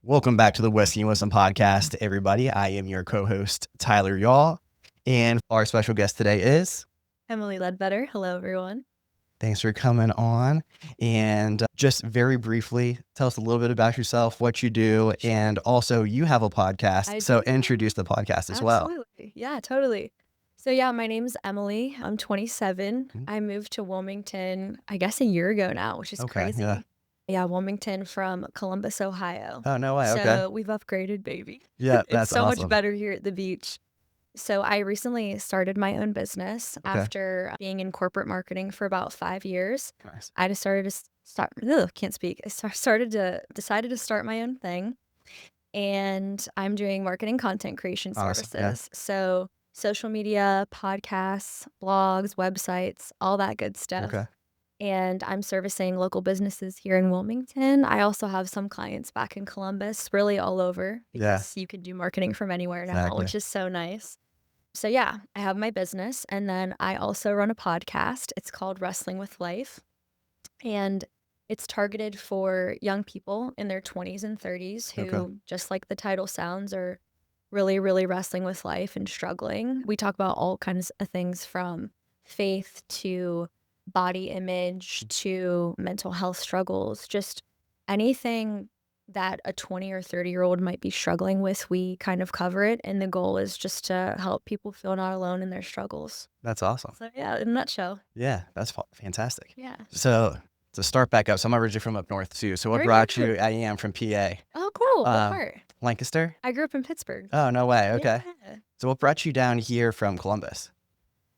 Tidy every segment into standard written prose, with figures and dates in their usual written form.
Welcome back to the Whiskey and Wisdom podcast, everybody. I am your co-host, Tyler Yaw, and our special guest today is Emily Ledbetter. Hello, everyone. Thanks for coming on. And just very briefly, tell us a little bit about yourself, what you do, and also you have a podcast. So introduce the podcast as well. Absolutely. Yeah, totally. So yeah, my name's Emily. I'm 27. I moved to Wilmington, I guess a year ago now, which is crazy. Yeah, Wilmington from Columbus, Ohio. Oh, no way. Okay. So we've upgraded, baby. Yeah, It's that's so awesome. much better here at the beach. So I recently started my own business after being in corporate marketing for about 5 years. Nice. I decided to decided to start my own thing. And I'm doing marketing content creation services. Awesome. Yeah. So social media, podcasts, blogs, websites, all that good stuff. Okay. And I'm servicing local businesses here in Wilmington. I also have some clients back in Columbus, really all over, because you can do marketing from anywhere now, which is so nice. So yeah, I have my business, and then I also run a podcast. It's called Wrestling with Life, and it's targeted for young people in their 20s and 30s who, just like the title sounds, are really, really wrestling with life and struggling. We talk about all kinds of things from faith to body image to mental health struggles, just anything that a 20 or 30-year-old might be struggling with, we kind of cover it. And the goal is just to help people feel not alone in their struggles. That's awesome. So yeah, in a nutshell. Yeah, that's fantastic. Yeah. So to start back up, so I'm originally from up north too. So what brought you? I am from PA. Oh, cool. What part? Lancaster? I grew up in Pittsburgh. Oh, no way. Okay. Yeah. So what brought you down here from Columbus?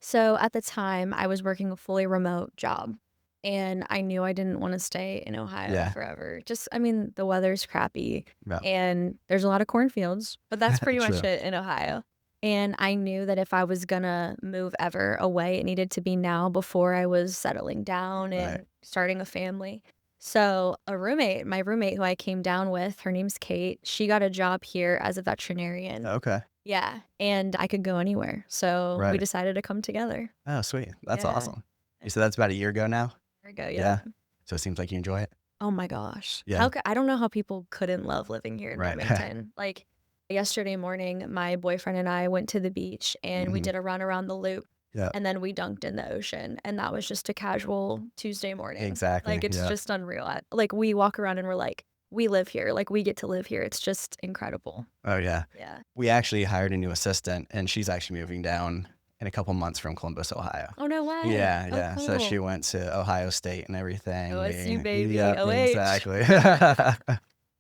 So at the time, I was working a fully remote job, and I knew I didn't want to stay in Ohio forever. The weather's crappy, and there's a lot of cornfields, but that's pretty much it in Ohio. And I knew that if I was gonna move ever away, it needed to be now before I was settling down and starting a family. So my roommate who I came down with, her name's Kate. She got a job here as a veterinarian. Okay. Yeah, and I could go anywhere. So we decided to come together. Oh, sweet. That's awesome. You said that's about a year ago now? A year ago, yeah. So it seems like you enjoy it? Oh my gosh. Yeah. I don't know how people couldn't love living here in Wilmington. Like yesterday morning, my boyfriend and I went to the beach and we did a run around the loop. Yeah. And then we dunked in the ocean, and that was just a casual Tuesday morning. Exactly. Like it's just unreal. Like we walk around and we're like, we live here. Like we get to live here. It's just incredible. Oh yeah. Yeah. We actually hired a new assistant, and she's actually moving down in a couple months from Columbus, Ohio. Oh, no way. Yeah, Oh, yeah. cool. So she went to Ohio State and everything. OSU, baby. Yeah, OH. exactly.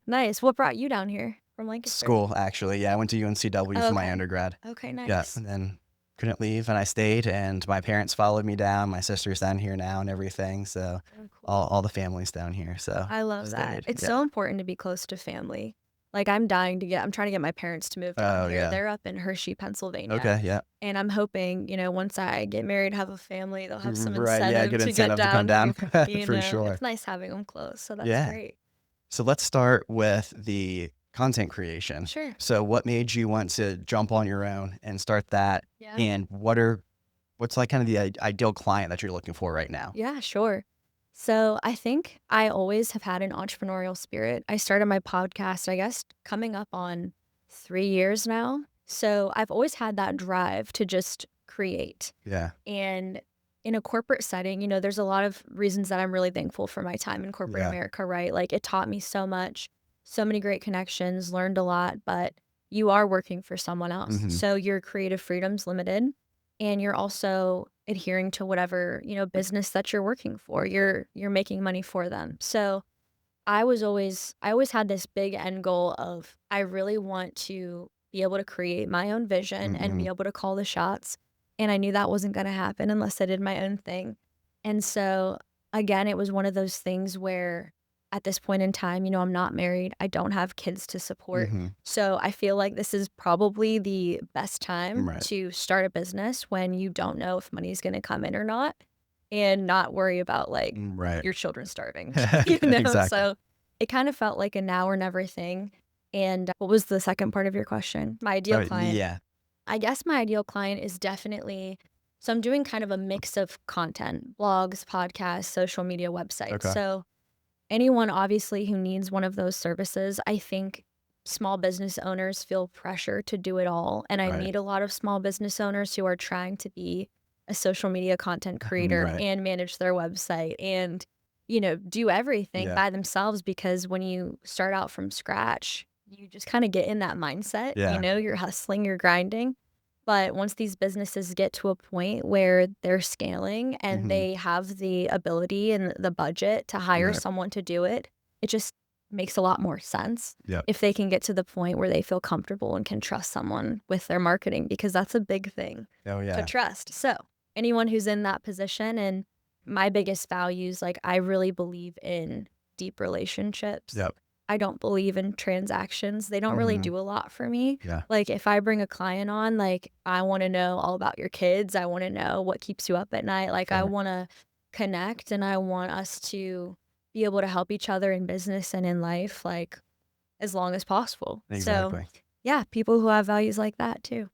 Nice. What brought you down here from Lancaster? School, actually. Yeah, I went to UNCW for my undergrad. Okay, nice. Yeah, and then couldn't leave, and I stayed, and my parents followed me down. My sister's down here now and everything, so cool. all the family's down here. So I love that. It's so important to be close to family. Like I'm trying to get my parents to move down here. They're up in Hershey, Pennsylvania. Okay, yeah. And I'm hoping, once I get married, have a family, they'll have some good incentive to come down. For sure. It's nice having them close, so that's great. So let's start with the content creation. Sure. So what made you want to jump on your own and start that? Yeah. And what's like kind of the ideal client that you're looking for right now? Yeah, sure. So I think I always have had an entrepreneurial spirit. I started my podcast, I guess, coming up on 3 years now. So I've always had that drive to just create. Yeah. And in a corporate setting, there's a lot of reasons that I'm really thankful for my time in corporate America, right? Like it taught me so much, so many great connections, learned a lot, but you are working for someone else. So your creative freedom's limited, and you're also adhering to whatever, business that you're working for. You're making money for them. So I always had this big end goal of I really want to be able to create my own vision and be able to call the shots. And I knew that wasn't going to happen unless I did my own thing. And so again, it was one of those things where at this point in time, I'm not married. I don't have kids to support. So I feel like this is probably the best time to start a business when you don't know if money is going to come in or not, and not worry about your children starving. Exactly. So it kind of felt like a now or never thing. And what was the second part of your question? My ideal client. Yeah. I guess my ideal client is definitely, so I'm doing kind of a mix of content, blogs, podcasts, social media, websites. Okay. So anyone obviously who needs one of those services, I think small business owners feel pressure to do it all. And I Right. meet a lot of small business owners who are trying to be a social media content creator Right. and manage their website and, you know, do everything Yeah. by themselves, because when you start out from scratch, you just kind of get in that mindset, you Yeah. know, you're hustling, you're grinding. But once these businesses get to a point where they're scaling and Mhm. they have the ability and the budget to hire Right. someone to do it, it just makes a lot more sense Yep. if they can get to the point where they feel comfortable and can trust someone with their marketing, because that's a big thing Oh, to yeah. trust. So, anyone who's in that position, and my biggest values, like I really believe in deep relationships. Yep. I don't believe in transactions. They don't really Mhm. do a lot for me. Yeah. Like if I bring a client on, like I want to know all about your kids. I want to know what keeps you up at night. Like I Sure. want to connect, and I want us to be able to help each other in business and in life, like as long as possible. So Exactly. yeah, people who have values like that too.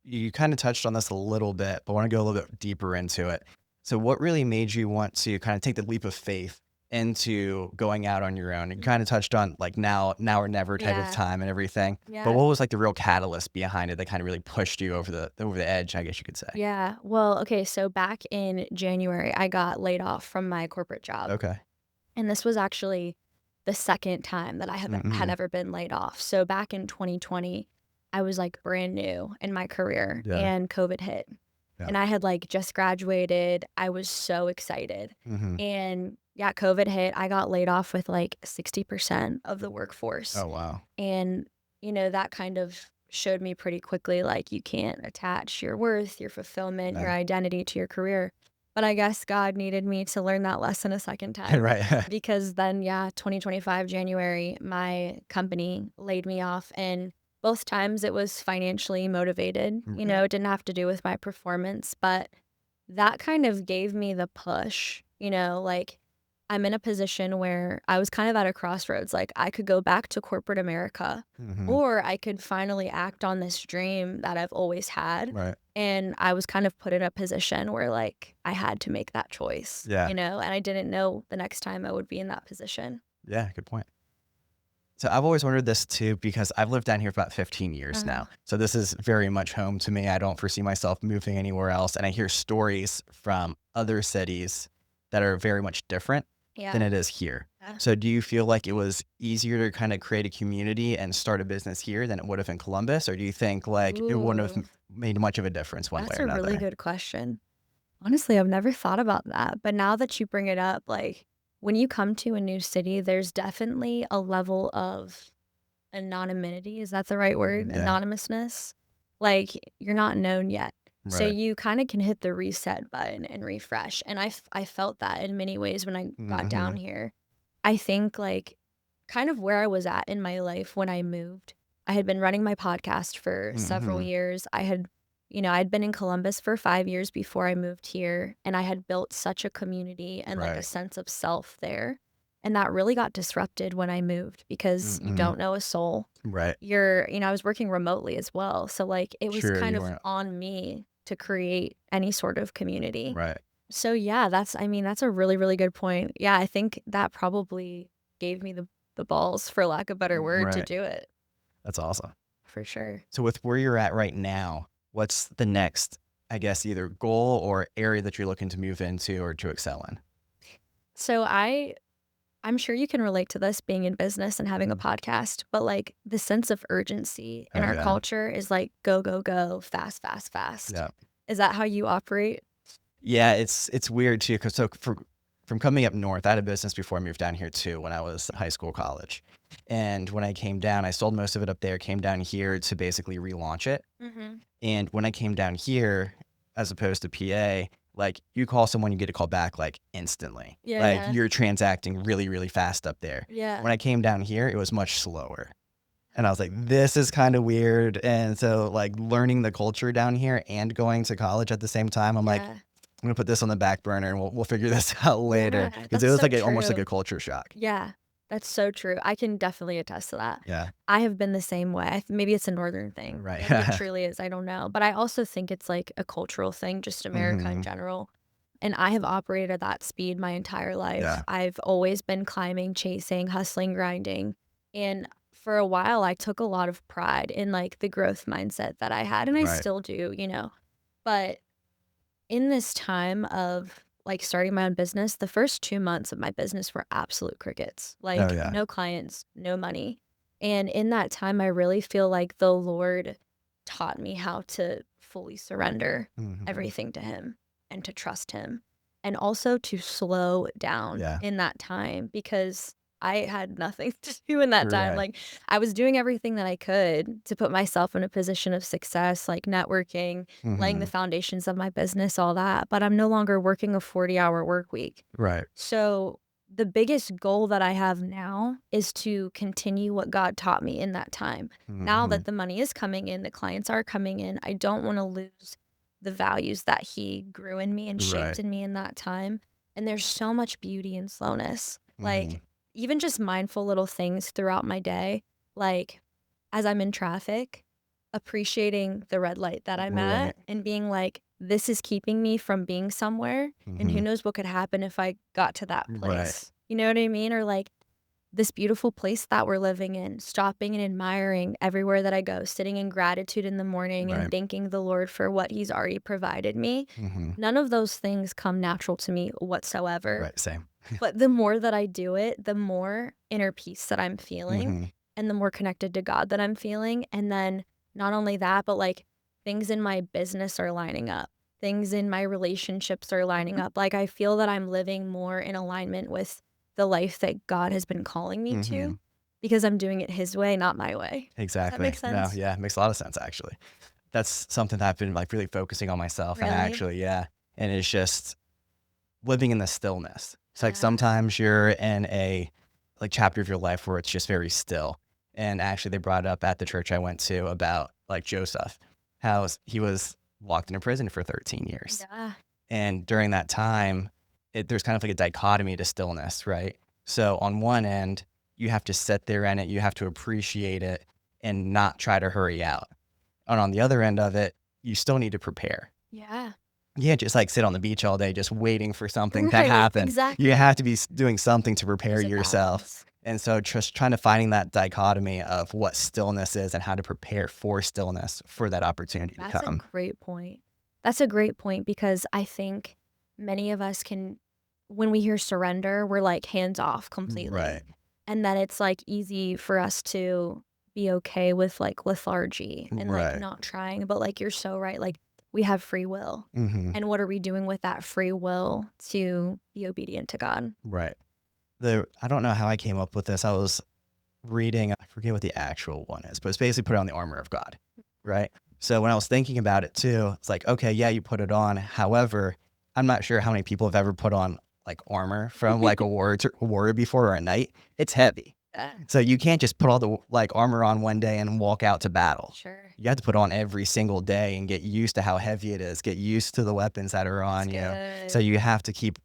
You kind of touched on this a little bit, but I want to go a little bit deeper into it. So what really made you want to kind of take the leap of faith into going out on your own? You kind of touched on like now or never type of Yeah. time and everything. But Yeah. what was like the real catalyst behind it that kind of really pushed you over the edge, I guess you could say? Yeah. Well, okay. So back in January, I got laid off from my corporate job. Okay. And this was actually the second time that I had Mm-hmm. ever been laid off. So back in 2020, I was like brand new in my career Yeah. and COVID hit. Yeah. And I had like just graduated. I was so excited. Mm-hmm. And yeah, COVID hit. I got laid off with like 60% of the workforce. Oh, wow. And, you know, that kind of showed me pretty quickly like you can't attach your worth, your fulfillment, your Yeah. identity to your career. But I guess God needed me to learn that lesson a second time, Right. because then, yeah, 2025 January, my company laid me off. And both times it was financially motivated. You know, it didn't have to do with my performance, but that kind of gave me the push, you know, like I'm in a position where I was kind of at a crossroads. Like I could go back to corporate America, Mm-hmm. or I could finally act on this dream that I've always had. Right. And I was kind of put in a position where like I had to make that choice, Yeah. you know, and I didn't know the next time I would be in that position. Yeah. Good point. So I've always wondered this too, because I've lived down here for about 15 years Uh-huh. now. So this is very much home to me. I don't foresee myself moving anywhere else. And I hear stories from other cities that are very much different than Yeah. it is here. Yeah. So do you feel like it was easier to kind of create a community and start a business here than it would have in Columbus? Or do you think like it wouldn't have Ooh, made much of a difference one way that's or a really another? good question. Honestly, I've never thought about that. But now that you bring it up, like when you come to a new city, there's definitely a level of anonymity. Is that the right word? Yeah. Anonymousness. Like you're not known yet. So Right. you kind of can hit the reset button and refresh. And I felt that in many ways when I got Mm-hmm. down here. I think like kind of where I was at in my life when I moved. I had been running my podcast for several Mm-hmm. years. I had, you know, I'd been in Columbus for 5 years before I moved here, and I had built such a community and like a Right. sense of self there. And that really got disrupted when I moved because you Mm-hmm. don't know a soul. Right. You know, I was working remotely as well. So like it was Sure. kind You of weren't. on me to create any sort of community. Right. So yeah, I mean, that's a really, really good point. Yeah, I think that probably gave me the balls, for lack of a better word, to Right. do it That's awesome. for sure. So with where you're at right now, what's the next, I guess, either goal or area that you're looking to move into or to excel in? So I'm sure you can relate to this being in business and having a podcast, but like the sense of urgency in Oh, our yeah. culture is like go, go, go, fast, fast, fast. Yeah. Is that how you operate? Yeah, it's weird too, because from coming up north, I had a business before I moved down here too when I was in high school, college. And when I came down, I sold most of it up there, came down here to basically relaunch it. Mm-hmm. And when I came down here, as opposed to PA, like you call someone, you get a call back like instantly. Yeah, Like yeah, you're transacting really, really fast up there. yeah, When I came down here, it was much slower. And I was like, this is kind of weird. And so like learning the culture down here and going to college at the same time, I'm like, yeah, I'm gonna put this on the back burner and we'll figure this out later. yeah. Because it That's was so like almost like a true. culture shock. Yeah, that's so true. I can definitely attest to that. Yeah. I have been the same way. Maybe it's a northern thing. Right. Maybe it truly is. I don't know. But I also think it's like a cultural thing, just America in Hmm. general. And I have operated at that speed my entire life. Yeah. I've always been climbing, chasing, hustling, grinding. And for a while, I took a lot of pride in like the growth mindset that I had, and I Right. still do, But in this time of like starting my own business, the first 2 months of my business were absolute crickets. Oh, Like, yeah. no clients, no money. And in that time, I really feel like the Lord taught me how to fully surrender Mhm. everything to Him and to trust Him, and also to slow down Yeah. in that time because I had nothing to do in that time. Right. Like, I was doing everything that I could to put myself in a position of success, like networking, laying the Mhm. foundations of my business, all that, but I'm no longer working a 40-hour work week. Right. So the biggest goal that I have now is to continue what God taught me in that time. Now that Mhm. the money is coming in, the clients are coming in, I don't want to lose the values that He grew in me and shaped Right. in me in that time. And there's so much beauty in slowness. Like, Mhm. even just mindful little things throughout my day, like as I'm in traffic, appreciating the red light that I'm Right. at and being like, this is keeping me from being somewhere. And who Mhm. knows what could happen if I got to that Right. place. You know what I mean? Or like this beautiful place that we're living in, stopping and admiring everywhere that I go, sitting in gratitude in the morning and Right. thanking the Lord for what He's already provided me. Mhm. None of those things come natural to me whatsoever. Right. Same. But the more that I do it, the more inner peace that I'm feeling Mhm. and the more connected to God that I'm feeling. And then not only that, but like things in my business are lining up. Things in my relationships are lining up. Like I feel that I'm living more in alignment with the life that God has been calling me to Mhm. because I'm doing it His way, not my way. Does that make Exactly. No, sense? yeah, it makes a lot of sense actually. That's something that I've been like really focusing on myself and Really? actually, yeah. And it's just living in the stillness. It's like Yeah. sometimes you're in a like chapter of your life where it's just very still. And actually they brought up at the church I went to about like Joseph, how he was locked into prison for 13 years. Yeah. And during that time, there's kind of like a dichotomy to stillness, right? So on one end, you have to sit there in it, you have to appreciate it and not try to hurry out. And on the other end of it, you still need to prepare. Yeah. You can't just like sit on the beach all day just waiting for something to Right. happen. You Exactly. have to be doing something to prepare There's a yourself. balance. And so just trying to finding that dichotomy of what stillness is and how to prepare for stillness for that opportunity to That's a come. great point. That's a great point because I think many of us can, when we hear surrender, we're like hands off completely. Right. And then it's like easy for us to be okay with like lethargy and like Right. not trying. But like you're so right. Like we have free will. Hmm. And what are we doing with that free will to be obedient to God? Right. I don't know how I came up with this. I was reading, I forget what the actual one is, but it's basically put on the armor of God, right? So when I was thinking about it too, it's like, okay, yeah, you put it on. However, I'm not sure how many people have ever put on like armor from like a warrior before or a knight. It's heavy. Yeah, So you can't just put all the like armor on one day and walk out to battle. sure. You have to put on every single day and get used to how heavy it is, get used to the weapons that are That's on you. So good. you have to keep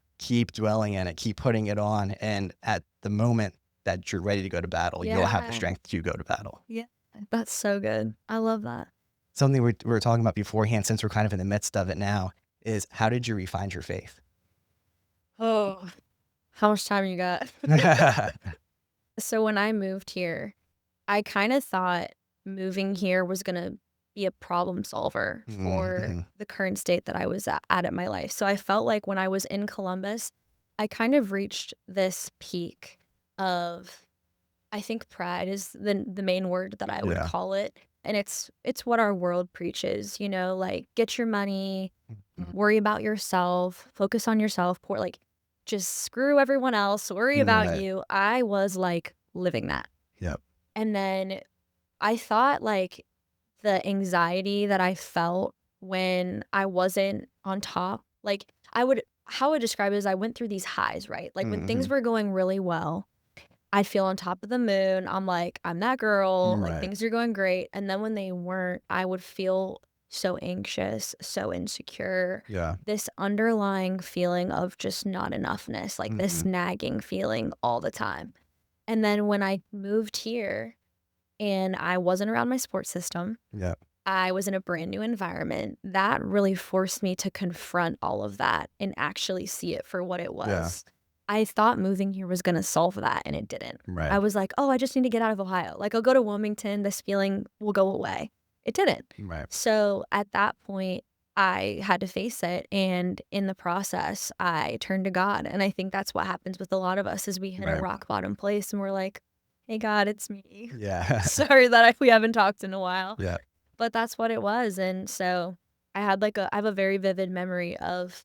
dwelling in it, keep putting it on. And at the moment that you're ready to go to battle, you'll have the Yeah. strength to go to battle. Yeah. That's so good. I love that. Something we were talking about beforehand, since we're kind of in the midst of it now, is how did you refine your faith? Oh, how much time you got? So when I moved here, I kind of thought moving here was going to be a problem solver for Mhm. the current state that I was at in my life. So I felt like when I was in Columbus, I kind of reached this peak of I think pride is the main word that I would Yeah. call it. And it's what our world preaches, like get your money, Mhm. worry about yourself, focus on yourself, poor like just screw everyone else, worry about Right. you. I was like living that. Yep. And then I thought like the anxiety that I felt when I wasn't on top, like how I would describe it is I went through these highs, right? Like when things Mhm. were going really well, I'd feel on top of the moon. I'm like, I'm that girl, like Right. things are going great. And then when they weren't, I would feel so anxious, so insecure, Yeah. this underlying feeling of just not enoughness, like this Mhm. nagging feeling all the time. And then when I moved here and I wasn't around my support system, Yep. I was in a brand new environment. That really forced me to confront all of that and actually see it for what it Yeah. was. I thought moving here was gonna solve that, and it didn't. I Right. was like, "Oh, I just need to get out of Ohio. Like, I'll go to Wilmington, this feeling will go away." It didn't. Right. So, at that point, I had to face it, and in the process, I turned to God, and I think that's what happens with a lot of us is we hit a Right. rock bottom place, and we're like, "Hey, God, it's me. Yeah. Sorry that we haven't talked in a while." Yeah. But that's what it was, and so I have a very vivid memory of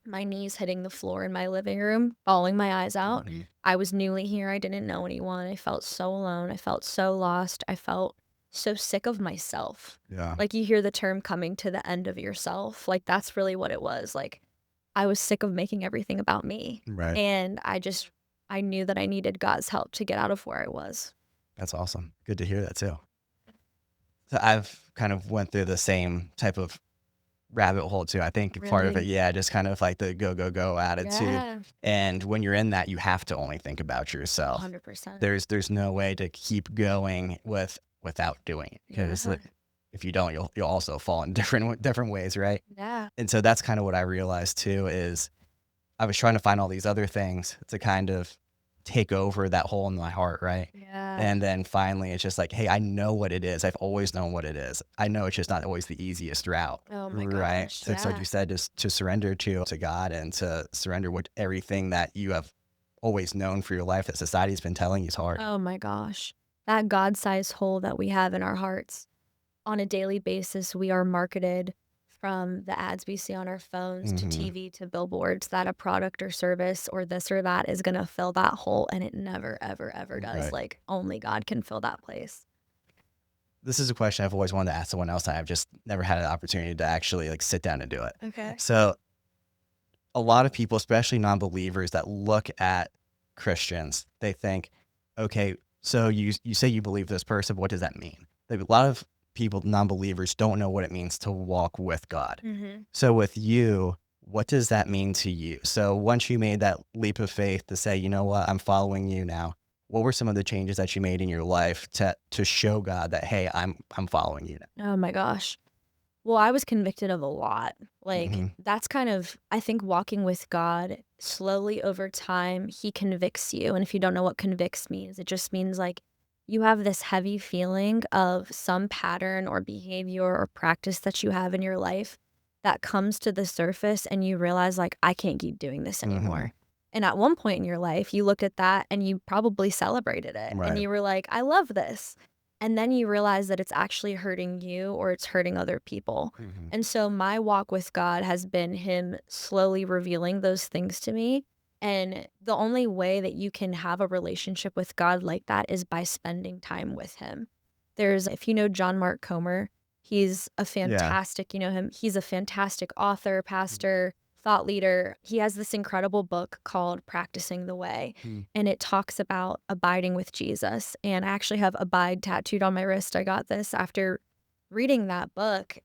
my knees hitting the floor in my living room, bawling my eyes out. Mhm. I was newly here, I didn't know anyone, I felt so alone, I felt so lost, I felt so sick of myself. Yeah. Like, you hear the term coming to the end of yourself, like, that's really what it was, like, I was sick of making everything about me, Right. and I knew that I needed God's help to get out of where I was. That's awesome. Good to hear that too. So I've kind of went through the same type of rabbit hole too. I think part of it, Really? yeah, just kind of like the go, go, go attitude. Yeah, And when you're in that, you have to only think about yourself. 100%. There's no way to keep going without doing it because Yeah, if you don't, you'll also fall in different ways, right? yeah, And so that's kind of what I realized too is I was trying to find all these other things to kind of take over that hole in my heart, right? yeah. And then finally, it's just like, hey, I know what it is. I've always known what it is. I know it's just not always the easiest route, Oh my right? gosh, So it's like yeah. you said, just to surrender to God and to surrender what everything that you have always known for your life that society's been telling you is hard. Oh my gosh. That God-sized hole that we have in our hearts. On a daily basis, we are marketed from the ads we see on our phones to Hmm. TV to billboards that a product or service or this or that is gonna fill that hole, and it never, ever, ever does. Right. Like, only God can fill that place. This is a question I've always wanted to ask someone else. I've just never had an opportunity to actually like sit down and do it. Okay. So a lot of people, especially non-believers that look at Christians, they think, okay, so you say you believe this person, what does that mean? Like, a lot of people, non-believers, don't know what it means to walk with God. Mhm. So with you, what does that mean to you? So once you made that leap of faith to say, you know what, I'm following you now, what were some of the changes that you made in your life to show God that, hey, I'm following you Oh my gosh. Well, I was convicted of a lot. now? Like, Hmm. that's kind of, I think, walking with God slowly over time, He convicts you. And if you don't know what convicts means, it just means like you have this heavy feeling of some pattern or behavior or practice that you have in your life that comes to the surface, and you realize, like, I can't keep doing this Hmm. anymore. And at one point in your life, you looked at that and you probably celebrated it. And Right. you were like, I love this. And then you realize that it's actually hurting you or it's hurting other people. Hmm. And so my walk with God has been Him slowly revealing those things to me. And the only way that you can have a relationship with God like that is by spending time with Him. If you know John Mark Comer, he's a Yeah. fantastic, you know him, he's a fantastic author, pastor, thought leader. He has this incredible book called Practicing the Way, Mhm. and it talks about abiding with Jesus. And I actually have abide tattooed on my wrist. I got this after reading that book.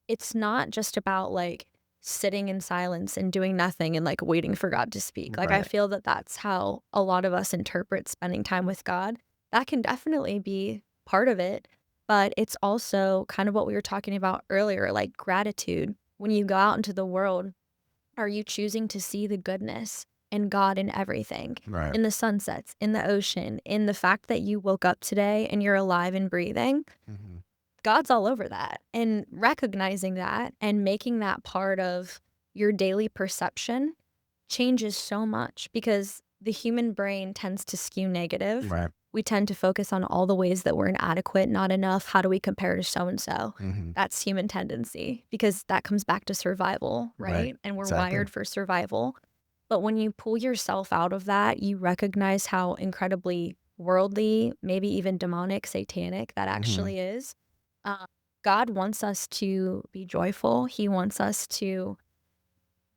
It's not just about like sitting in silence and doing nothing and like waiting for God to speak. Like, I Right. feel that that's how a lot of us interpret spending time with God. That can definitely be part of it, but it's also kind of what we were talking about earlier, like gratitude. When you go out into the world, are you choosing to see the goodness and God in everything? Right. In the sunsets, in the ocean, in the fact that you woke up today and you're alive and breathing? Mhm. God's all over that. And recognizing that and making that part of your daily perception changes so much because the human brain tends to skew negative. Right. We tend to focus on all the ways that we're inadequate, not enough. How do we compare to so and so? Mhm. That's human tendency because that comes back to survival, Right. right? And we're Exactly. wired for survival. But when you pull yourself out of that, you recognize how incredibly worldly, maybe even demonic, satanic that Mhm. actually is. Um, God wants us to be joyful. He wants us to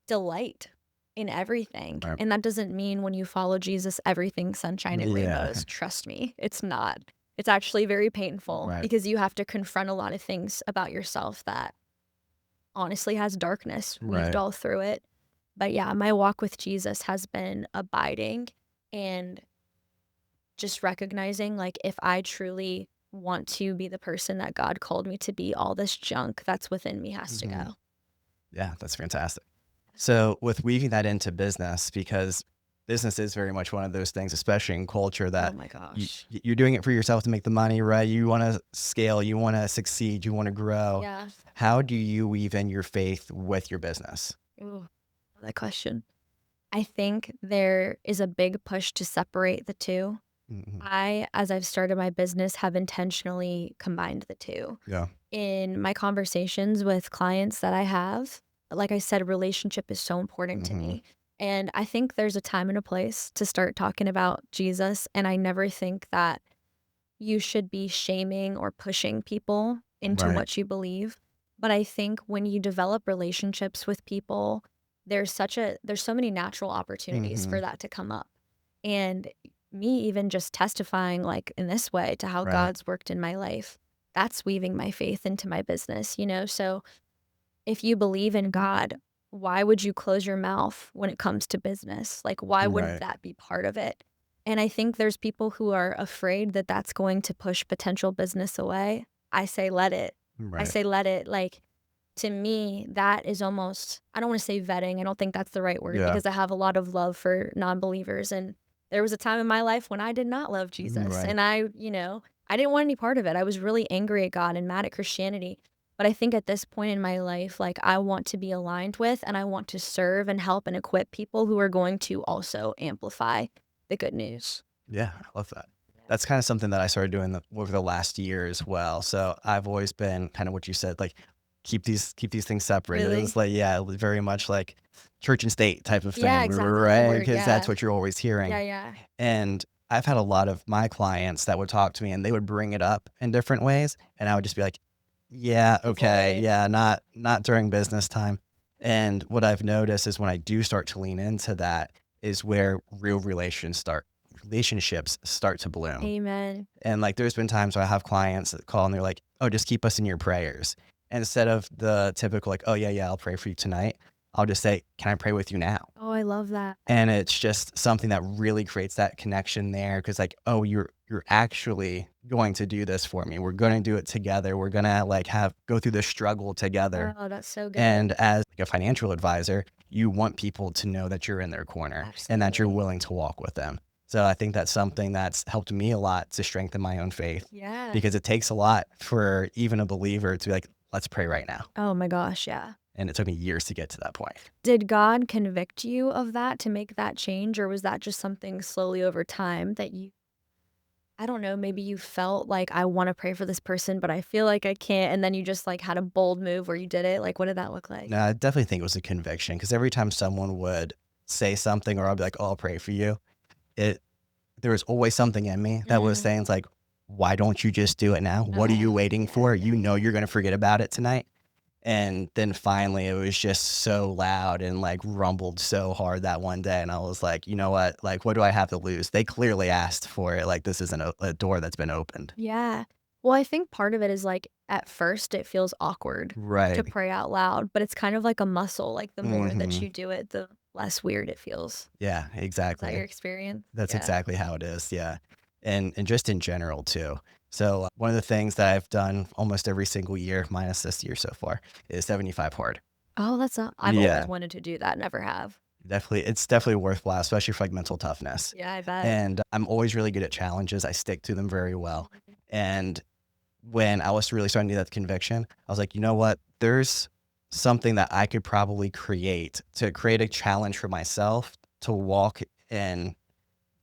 delight in everything. Right. And that doesn't mean when you follow Jesus, everything's sunshine and Yeah. rainbows. Trust me, it's not. It's actually very painful Right. because you have to confront a lot of things about yourself that honestly has darkness weaved Right. all through it. But yeah, my walk with Jesus has been abiding and just recognizing, like, if I truly want to be the person that God called me to be, all this junk that's within me has to Mhm. go. Yeah, that's fantastic. So with weaving that into business, because business is very much one of those things, especially in culture, Oh that my gosh. you're doing it for yourself to make the money, right? You want to scale, you want to succeed, you want to grow. Yeah. How do you weave in your faith with your business? Ooh, that question. I think there is a big push to separate the two. Hmm. As I've started my business, have intentionally combined the two. Yeah. In my conversations with clients that I have, like I said, relationship is so important to Hmm. me. And I think there's a time and a place to start talking about Jesus. And I never think that you should be shaming or pushing people into Right. what you believe. But I think when you develop relationships with people, there's so many natural opportunities Hmm. for that to come up. And me even just testifying like in this way to how Right. God's worked in my life, that's weaving my faith into my business, you know? So if you believe in God, why would you close your mouth when it comes to business? Like, why wouldn't Right. that be part of it? And I think there's people who are afraid that that's going to push potential business away. I say, let it. I Right. say, let it. Like, to me, that is almost, I don't want to say vetting. I don't think that's the right word Yeah. because I have a lot of love for non believers. And there was a time in my life when I did not love Jesus. Right. And I didn't want any part of it. I was really angry at God and mad at Christianity. But I think at this point in my life, like I want to be aligned with and I want to serve and help and equip people who are going to also amplify the good news. Yeah, I love that. That's kind of something that I started doing over the last year as well. So I've always been kind of what you said, like keep these things separated. It was Really? like, yeah, it was very much like church and state type of Yeah, thing, exactly the right? word. Because that's Yeah. what you're always Yeah, hearing. yeah. And I've had a lot of my clients that would talk to me and they would bring it up in different ways, and I would just be like, yeah, okay, Avoid. yeah, not during business time. And what I've noticed is when I do start to lean into that is where real relationships start to bloom. Amen. And like there's been times where I have clients that call and they're like, "Oh, just keep us in your prayers." Instead of the typical like, "Oh yeah, I'll pray for you tonight." I'll just say, "Can I pray with you now?" Oh, I love that. And it's just something that really creates that connection there because like, "Oh, you're actually going to do this for me. We're going to do it together. We're going to like have go through this struggle together." Oh, that's so good. And as like a financial advisor, you want people to know that you're in their corner and that you're Absolutely. willing to walk with them. So I think that's something that's helped me a lot to strengthen my own faith Yeah. because it takes a lot for even a believer to be like, let's pray right now. Oh my gosh. Yeah. And it took me years to get to that point. Did God convict you of that to make that change, or was that just something slowly over time that I don't know, maybe you felt like, "I wanna pray for this person, but I feel like I can't," and then you just, like, had a bold move where you did it? Like, what did that look like? No, I definitely think it was a conviction because every time someone would say something or I'll be like, oh, I'll pray for you, it there was always something in me that was Mhm. saying, it's like, why don't you just do it now? What are you Oh, waiting yeah, for? yeah. You know you're going to forget about it tonight. And then finally, it was just so loud and like rumbled so hard that one day. And I was like, you know what? Like, what do I have to lose? They clearly asked for it. Like, this isn't a door that's been opened. Yeah. Well, I think part of it is, like, at first, it feels awkward to Right. pray out loud, but it's kind of like a muscle, like, the more that Hmm. you do it, the less weird it feels. Yeah, Is that your exactly. experience? That's Yeah. exactly how it is. Yeah. And just in general, too. So, one of the things that I've done almost every single year, minus this year so far, is 75 hard. Oh, that's not I've always Yeah. wanted to do that, never have. Definitely, it's definitely worthwhile, especially for like mental toughness. Yeah, I bet. And I'm always really good at challenges. I stick to them very well. Mhm. And when I was really starting to get that conviction, I was like, you know what? There's something that I could probably create a challenge for myself to walk in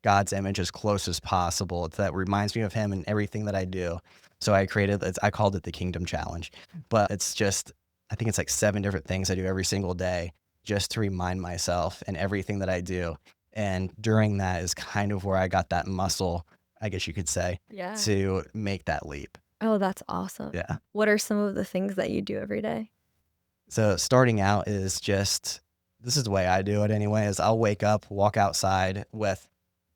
God's image as close as possible. That reminds me of Him in everything that I do. So I called it the Kingdom Challenge. But it's just, I think it's like 7 different things I do every single day just to remind myself in everything that I do. And during that is kind of where I got that muscle, I guess you could say, Yeah. to make that leap. Oh, that's awesome. Yeah. What are some of the things that you do every day? So starting out is just this is the way I do it anyway, is I'll wake up, walk outside with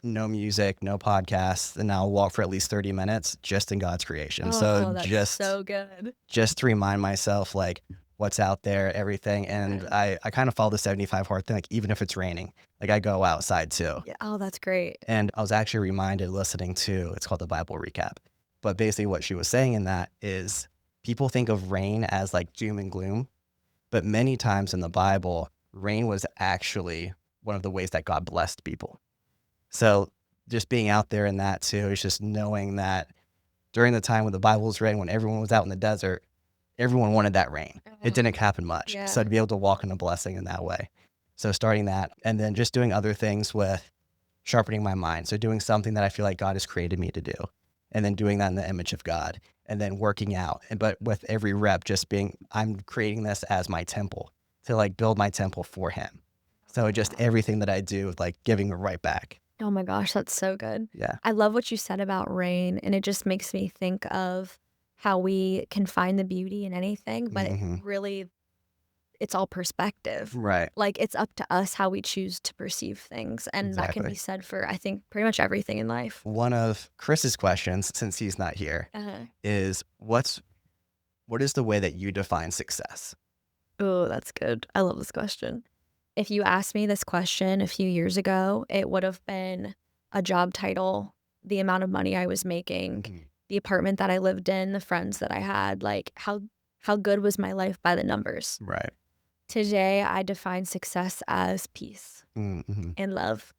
no music, no podcasts, and I'll walk for at least 30 minutes just in God's creation. So Oh, that's so good. just to remind myself like what's out there, everything. And Amen. I kind of follow the 75 hard thing, like even if it's raining, like I go outside too. Yeah. Oh, that's great. And I was actually reminded listening to it's called the Bible Recap. But basically what she was saying in that is people think of rain as like doom and gloom, but many times in the Bible, rain was actually one of the ways that God blessed people. So just being out there in that too is just knowing that during the time when the Bible was written, when everyone was out in the desert, everyone wanted that rain. It didn't happen much. Yeah. So to be able to walk in a blessing in that way. So starting that, and then just doing other things with sharpening my mind. So doing something that I feel like God has created me to do, and then doing that in the image of God, and then working out. But with every rep, just being, I'm creating this as my temple to like build my temple for him. So just everything that I do, like giving it right back. Oh my gosh, that's so good. Yeah. I love what you said about rain, and it just makes me think of how we can find the beauty in anything, but really, it's all perspective. Right. Like, it's up to us how we choose to perceive things, and that can be Exactly. said for, I think, pretty much everything in life. One of Chris's questions, since he's not here, is what is the way that you define success? Oh, that's good. I love this question. If you asked me this question a few years ago, it would have been a job title, the amount of money I was making, the apartment that I lived in, the friends that I had, like how good was my life by the numbers. Right. Today, I define success as peace and love.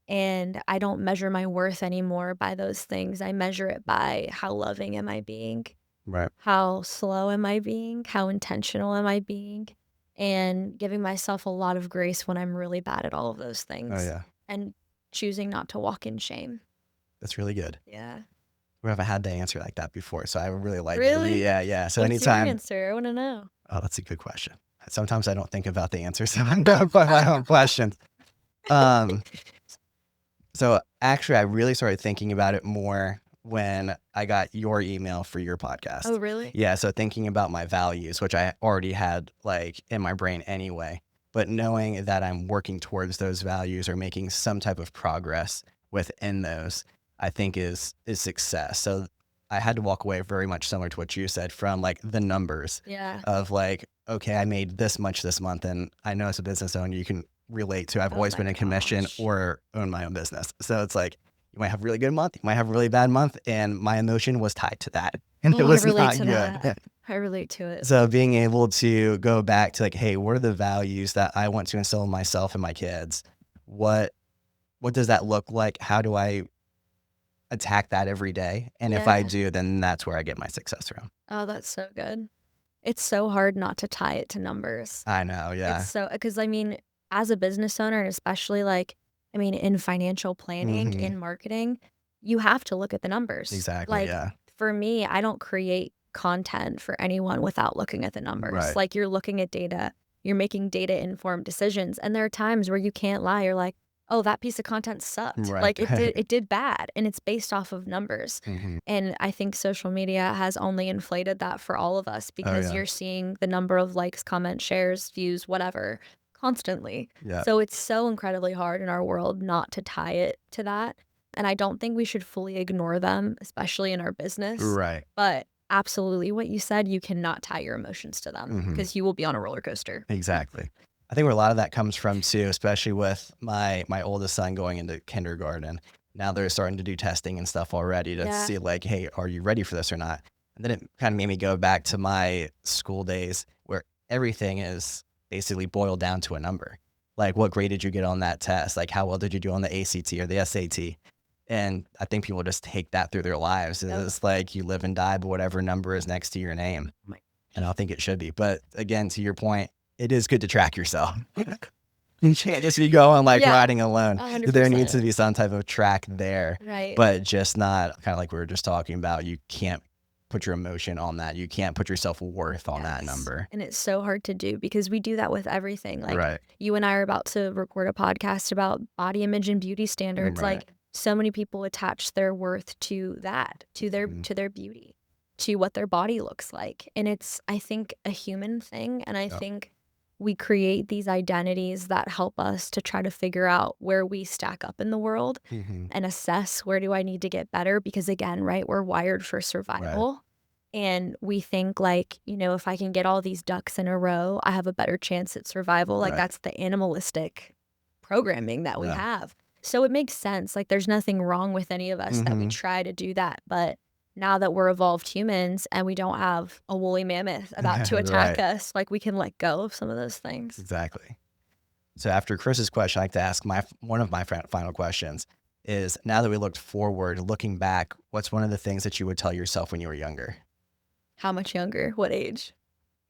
And I don't measure my worth anymore by those things. I measure it by how loving am I being? Right. How slow am I being? How intentional am I being? And giving myself a lot of grace when I'm really bad at all of those Oh things. yeah. And choosing not to walk in shame. That's really good. Yeah. We haven't had the answer like that before, so I really like it. Really? Yeah, yeah. So What's anytime. your answer? I want to know. Oh, that's a good question. Sometimes I don't think about the answer, so I'm done by my own questions. So actually, I really started thinking about it more when I got your email for your podcast. Oh, really? Yeah. So thinking about my values, which I already had like in my brain anyway, but knowing that I'm working towards those values or making some type of progress within those, I think is success. So I had to walk away very much similar to what you said from like the numbers of like, okay, I made this much this month. And I know as a business owner, you can relate to, I've always been in commission or own my own business. So it's like, you might have a really good month, you might have a really bad month. And my emotion was tied to that. And it was not good. I relate to it. So being able to go back to like, hey, what are the values that I want to instill in myself and my kids? What does that look like? How do I attack that every day? And if I do, then that's where I get my success from. Oh, that's so good. It's so hard not to tie it to numbers. I know, yeah. It's so, because I mean, as a business owner, and especially like, I mean, in financial planning, in marketing, you have to look at the numbers. Exactly, Like, yeah. for me, I don't create content for anyone without looking at the numbers. Right. Like, you're looking at data, you're making data-informed decisions, and there are times where you can't lie. You're like, oh, that piece of content sucked. Right. Like, it did bad, and it's based off of numbers. And I think social media has only inflated that for all of us because you're seeing the number of likes, comments, shares, views, whatever, constantly. Yeah. So it's so incredibly hard in our world not to tie it to that. And I don't think we should fully ignore them, especially in our business. Right. But absolutely what you said, you cannot tie your emotions to them because you will be on a roller coaster. Exactly. I think where a lot of that comes from too, especially with my oldest son going into kindergarten. Now they're starting to do testing and stuff already to see like, hey, are you ready for this or not? And then it kind of made me go back to my school days where everything is basically boiled down to a number. Like, what grade did you get on that test? Like, how well did you do on the ACT or the SAT? And I think people just take that through their lives. It's like you live and die by whatever number is next to your name. And I think it should be. But again, to your point, it is good to track yourself. You can't just be going like riding alone. 100%. There needs to be some type of track there. Right. But just not kind of like we were just talking about. You can't put your emotion on that. You can't put your self-worth on that number. And it's so hard to do because we do that with everything. Like you and I are about to record a podcast about body image and beauty standards. Like so many people attach their worth to that, to their beauty, to what their body looks like. And it's, I think, a human thing. And I think we create these identities that help us to try to figure out where we stack up in the world and assess where do I need to get better? Because again, right, we're wired for survival. And we think like, you know, if I can get all these ducks in a row, I have a better chance at survival. Like that's the animalistic programming that we have. So it makes sense. Like there's nothing wrong with any of us that we try to do that. But now that we're evolved humans and we don't have a woolly mammoth about to attack us, like we can let go of some of those things. Exactly. So after Chris's question, I like to ask one of my final questions is, now that we looked forward, looking back, what's one of the things that you would tell yourself when you were younger? How much younger? What age?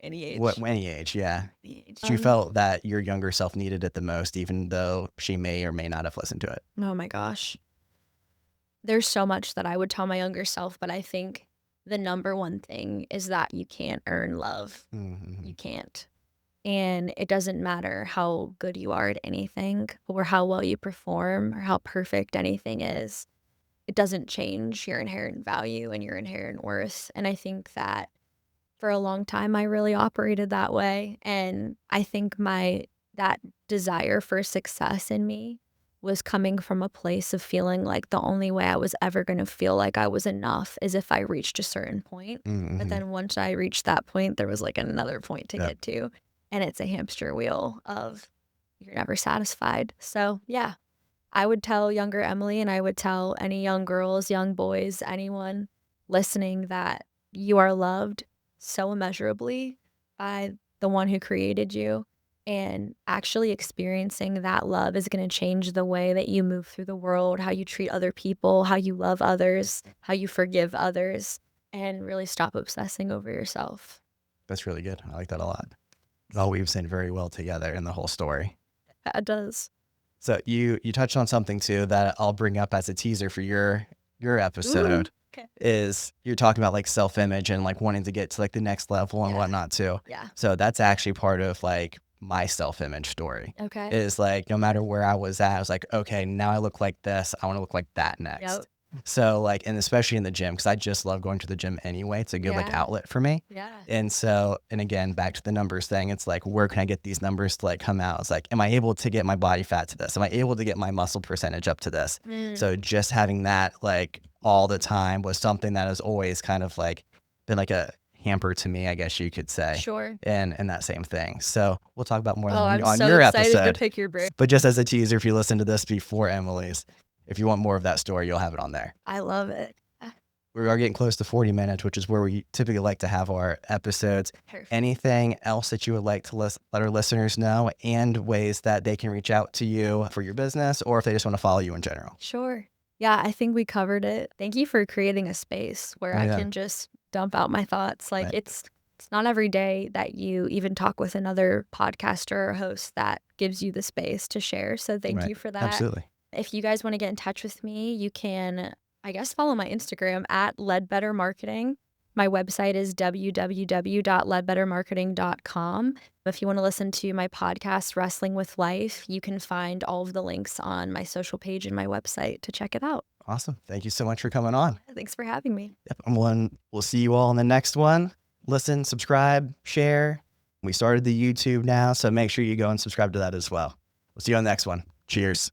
Any What, age. any age, yeah. Any age. You felt that your younger self needed it the most, even though she may or may not have listened to it. Oh my gosh. There's so much that I would tell my younger self, but I think the number one thing is that you can't earn love. Mm-hmm. You can't. And it doesn't matter how good you are at anything or how well you perform or how perfect anything is. It doesn't change your inherent value and your inherent worth. And I think that for a long time, I really operated that way. And I think that desire for success in me was coming from a place of feeling like the only way I was ever going to feel like I was enough is if I reached a certain point. But Mm-hmm. then once I reached that point, there was like another point to Yep. get to. And it's a hamster wheel of you're never satisfied. So, yeah, I would tell younger Emily and I would tell any young girls, young boys, anyone listening that you are loved so immeasurably by the one who created you. And actually experiencing that love is going to change the way that you move through the world, how you treat other people, how you love others, how you forgive others, and really stop obsessing over yourself. That's really good. I like that a lot. It all weaves in very well together in the whole story. It does. So you touched on something too that I'll bring up as a teaser for your episode. Okay. Is you're talking about like self-image and like wanting to get to like the next level and Yeah. whatnot too. Yeah. So that's actually part of like my self-image story. Okay. Is like, no matter where I was at, I was like, okay, now I look like this. I want to look like that next. Yep. So like, and especially in the gym, because I just love going to the gym anyway. It's a good like Yeah. outlet for me. Yeah. And so, and again, back to the numbers thing, it's like, where can I get these numbers to like come out? It's like, am I able to get my body fat to this? Am I able to get my muscle percentage up to this? So just having that like all the time was something that has always kind of like been like a hamper to me, I guess you could say. Sure. And that same thing. So we'll talk about more I'm on so your excited episode. to pick your brain. But just as a teaser, if you listen to this before Emily's, if you want more of that story, you'll have it on there. I love it. We are getting close to 40 minutes, which is where we typically like to have our episodes. Perfect. Anything else that you would like to let our listeners know, and ways that they can reach out to you for your business, or if they just want to follow you in general? Sure. Yeah, I think we covered it. Thank you for creating a space where I can just dump out my thoughts. Like Right. it's not every day that you even talk with another podcaster or host that gives you the space to share. So thank Right. you for that. Absolutely. If you guys want to get in touch with me, you can, I guess, follow my Instagram at Ledbetter Marketing. My website is www.ledbettermarketing.com. If you want to listen to my podcast, Wrestling with Life, you can find all of the links on my social page and my website to check it out. Awesome. Thank you so much for coming on. Thanks for having me. Yep. We'll see you all in the next one. Listen, subscribe, share. We started the YouTube now, so make sure you go and subscribe to that as well. We'll see you on the next one. Cheers.